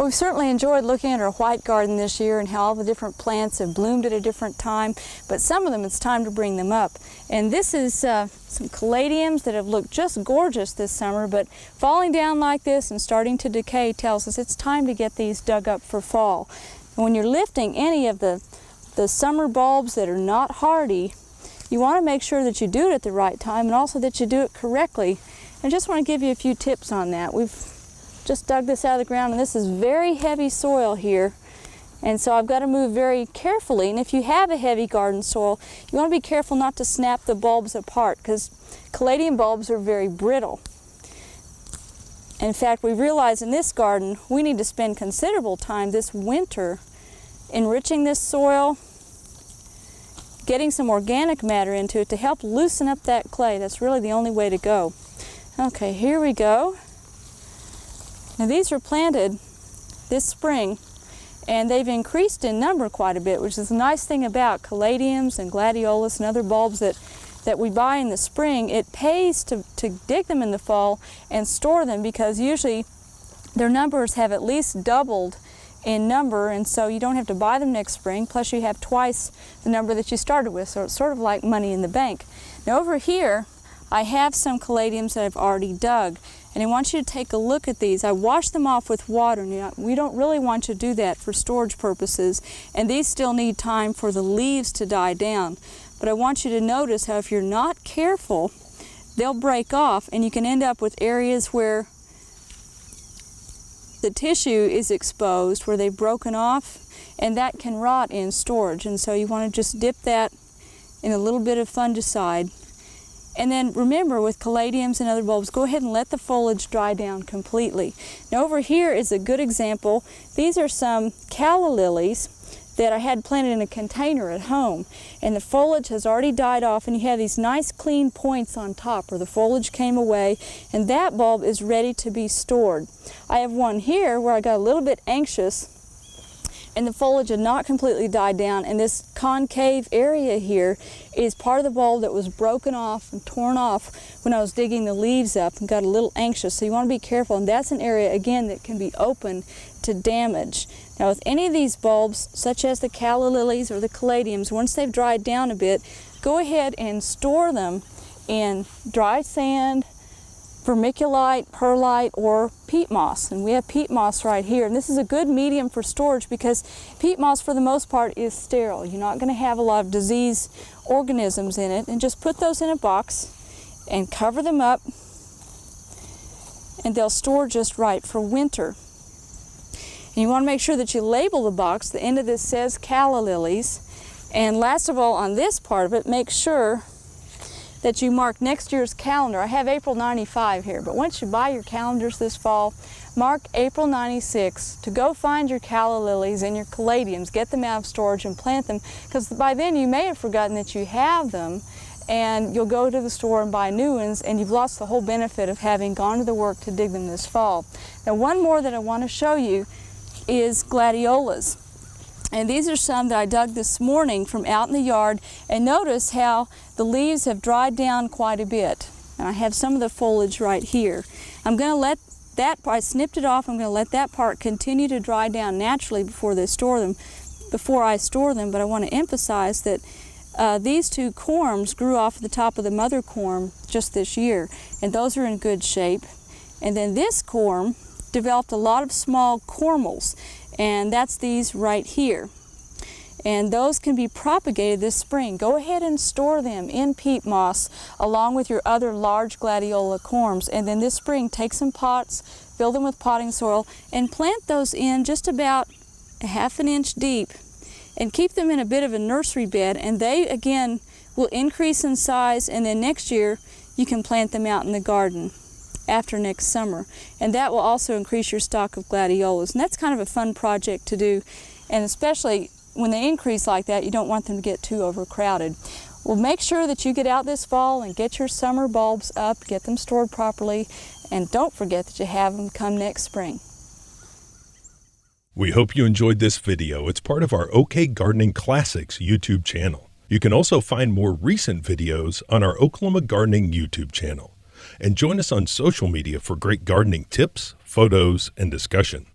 Well, we've certainly enjoyed looking at our white garden this year and how all the different plants have bloomed at a different time, but some of them it's time to bring them up. And this is some caladiums that have looked just gorgeous this summer, but falling down like this and starting to decay tells us it's time to get these dug up for fall. And when you're lifting any of the summer bulbs that are not hardy, you want to make sure that you do it at the right time and also that you do it correctly. I just want to give you a few tips on that. We've just dug this out of the ground, and this is very heavy soil here, and so I've got to move very carefully. And if you have a heavy garden soil, you want to be careful not to snap the bulbs apart, because caladium bulbs are very brittle. In fact, we realized in this garden we need to spend considerable time this winter enriching this soil, getting some organic matter into it to help loosen up that clay. That's really the only way to go. Okay, here we go. Now these were planted this spring, and they've increased in number quite a bit, which is a nice thing about caladiums and gladiolus and other bulbs that we buy in the spring. It pays to dig them in the fall and store them, because usually their numbers have at least doubled in number, and so you don't have to buy them next spring, plus you have twice the number that you started with, so it's sort of like money in the bank. Now over here I have some caladiums that I've already dug, and I want you to take a look at these. I washed them off with water. Now, we don't really want you to do that for storage purposes, and these still need time for the leaves to die down. But I want you to notice how if you're not careful, they'll break off, and you can end up with areas where the tissue is exposed, where they've broken off, and that can rot in storage. And so you want to just dip that in a little bit of fungicide. And then remember, with caladiums and other bulbs, go ahead and let the foliage dry down completely. Now over here is a good example. These are some calla lilies that I had planted in a container at home, and the foliage has already died off, and you have these nice clean points on top where the foliage came away, and that bulb is ready to be stored. I have one here where I got a little bit anxious and the foliage had not completely died down, and this concave area here is part of the bulb that was broken off and torn off when I was digging the leaves up, and got a little anxious. So you want to be careful, and that's an area again that can be open to damage. Now with any of these bulbs, such as the calla lilies or the caladiums, once they've dried down a bit, go ahead and store them in dry sand, vermiculite, perlite, or peat moss. And we have peat moss right here, and this is a good medium for storage because peat moss for the most part is sterile. You're not going to have a lot of disease organisms in it, and just put those in a box and cover them up, and they'll store just right for winter. And you want to make sure that you label the box. The end of this says calla lilies. And last of all, on this part of it, make sure that you mark next year's calendar. I have April 95 here, but once you buy your calendars this fall, mark April 96 to go find your calla lilies and your caladiums, get them out of storage and plant them, because by then you may have forgotten that you have them, and you'll go to the store and buy new ones, and you've lost the whole benefit of having gone to the work to dig them this fall. Now one more that I want to show you is gladiolas. And these are some that I dug this morning from out in the yard, and notice how the leaves have dried down quite a bit. And I have some of the foliage right here. I'm going to let that part, I snipped it off, I'm going to let that part continue to dry down naturally before I store them, but I want to emphasize that these two corms grew off the top of the mother corm just this year, and those are in good shape. And then this corm developed a lot of small cormals, and that's these right here. And those can be propagated this spring. Go ahead and store them in peat moss along with your other large gladiola corms, and then this spring take some pots, fill them with potting soil, and plant those in just about a ½ an inch deep, and keep them in a bit of a nursery bed, and they again will increase in size, and then next year you can plant them out in the garden after next summer, and that will also increase your stock of gladiolas. And that's kind of a fun project to do, and especially when they increase like that, you don't want them to get too overcrowded. Well, make sure that you get out this fall and get your summer bulbs up, get them stored properly, and don't forget that you have them come next spring. We hope you enjoyed this video. It's part of our OK Gardening Classics YouTube channel. You can also find more recent videos on our Oklahoma Gardening YouTube channel. And join us on social media for great gardening tips, photos, and discussion.